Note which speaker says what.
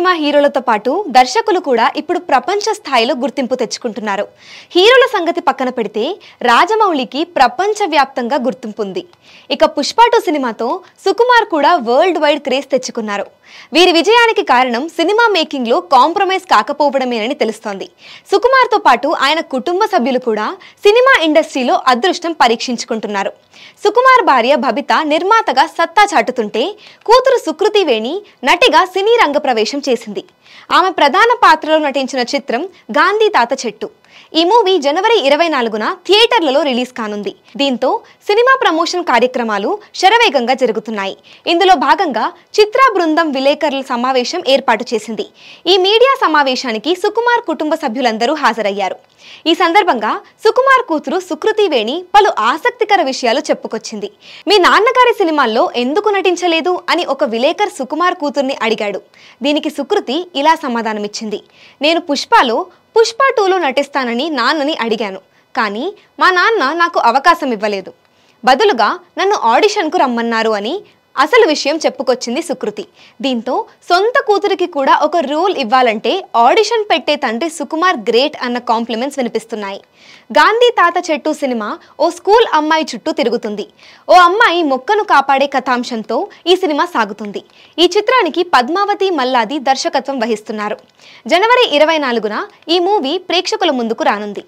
Speaker 1: Cinema హీరోలతో పాటు దర్శకులు కూడా ఇప్పుడు ప్రపంచ స్థాయిలో గుర్తింపు తెచ్చుకుంటున్నారు. హీరోల సంగతి పక్కన పెడితే రాజమౌళికి ప్రపంచవ్యాప్తంగా గుర్తింపు ఉంది. ఇక పుష్ప 2 సినిమాతో సుకుమార్ కూడా వరల్డ్ వైడ్ క్రేజ్ తెచ్చుకున్నారు. వీరి విజయానికి కారణం సినిమా మేకింగ్ లో కాంప్రమైజ్ కాకపోవడమేనని తెలుస్తోంది. సుకుమార్ తో పాటు ఆయన కుటుంబ సభ్యులు కూడా సినిమా ఇండస్ట్రీలో అదృష్టం పరీక్షించుకుంటున్నారు. సుకుమార్ భార్య బబిత నిర్మాతగా సత్తా చాటుతుంటే కూతురు సుకృతి వేణి నటిగా సినీ రంగ ప్రవేశం చేసింది. ఆమె ప్రధాన పాత్రలో నటించిన చిత్రం గాంధీ తాత చెట్టు. ఈ మూవీ జనవరి 24న థియేటర్లలో రిలీజ్ కానుంది. దీంతో సినిమా ప్రమోషన్ కార్యక్రమాలు శరవేగంగా జరుగుతున్నాయి. ఇందులో భాగంగా చిత్ర బృందం విలేకరుల సమావేశం ఏర్పాటు చేసింది. ఈ మీడియా సమావేశానికి సుకుమార్ కుటుంబ సభ్యులందరూ హాజరయ్యారు. ఈ సందర్భంగా సుకుమార్ కూతురు సుకృతి వేణి పలు ఆసక్తికర విషయాలు చెప్పుకొచ్చింది. మీ నాన్నగారి సినిమాల్లో ఎందుకు నటించలేదు అని ఒక విలేకర్ సుకుమార్ కూతుర్ని అడిగాడు. దీనికి సుకృతి ఇలా సమాధానమిచ్చింది. నేను పుష్ప 2లో నటిస్తానని నాన్నని అడిగాను, కానీ మా నాన్న నాకు అవకాశం ఇవ్వలేదు. బదులుగా నన్ను ఆడిషన్కు రమ్మన్నారు అని అసలు విషయం చెప్పుకొచ్చింది సుకృతి. దీంతో సొంత కూతురికి కూడా ఒక రోల్ ఇవ్వాలంటే ఆడిషన్ పెట్టే తండ్రి సుకుమార్ గ్రేట్ అన్న కాంప్లిమెంట్స్ వినిపిస్తున్నాయి. గాంధీ తాత చెట్టు సినిమా ఓ స్కూల్ అమ్మాయి చుట్టూ తిరుగుతుంది. ఓ అమ్మాయి మొక్కను కాపాడే కథాంశంతో ఈ సినిమా సాగుతుంది. ఈ చిత్రానికి పద్మావతి మల్లాది దర్శకత్వం వహిస్తున్నారు. జనవరి 24న ఈ మూవీ ప్రేక్షకుల ముందుకు రానుంది.